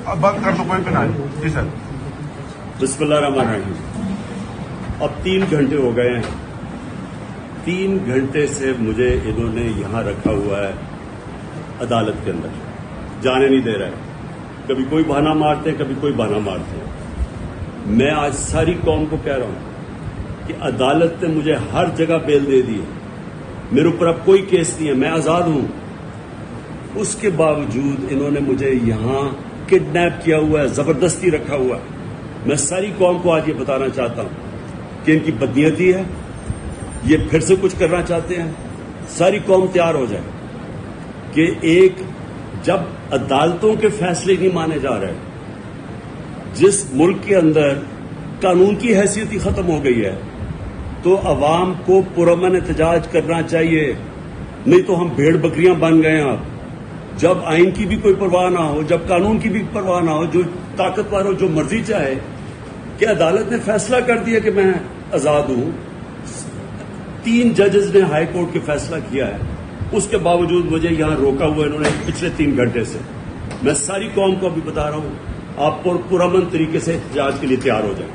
अब बंद कर दो, कोई भी ना है। जी सर। बिस्मिल्लाहिर्रहमानिर्रहीम। अब 3 घंटे हो गए हैं। 3 घंटे से मुझे इन्होंने यहां रखा हुआ है अदालत के अंदर, जाने नहीं दे रहा है। कभी कोई बहाना मारते हैं, कभी कोई बहाना मारते हैं। मैं आज सारी कौम को कह रहा हूं कि अदालत ने मुझे हर जगह बेल दे दी है, मेरे ऊपर अब कोई केस नहीं है, मैं आजाद हूं। उसके बावजूद इन्होंने मुझे यहां किडनैप किया हुआ है, जबरदस्ती रखा हुआ है। मैं सारी कौम को आज ये बताना चाहता हूं कि इनकी बदनीयती है, ये फिर से कुछ करना चाहते हैं। सारी कौम तैयार हो जाए कि एक जब अदालतों के फैसले नहीं माने जा रहे, जिस मुल्क के अंदर कानून की हैसियत ही खत्म हो गई है, तो अवाम को पुरअमन एहतजाज करना चाहिए। नहीं तो हम भेड़ बकरियां बन गए हैं। अब जब आइन की भी कोई परवाह ना हो, जब कानून की भी परवाह ना हो, जो ताकतवर हो जो मर्जी चाहे, कि अदालत ने फैसला कर दिया कि मैं आजाद हूं। 3 जजेस ने हाई कोर्ट के फैसला किया है, उसके बावजूद मुझे यहां रोका हुआ इन्होंने पिछले 3 घंटे से। मैं सारी कौम को अभी बता रहा हूं, आप पुरअमन तरीके से एहतजाज के लिए तैयार हो जाएं।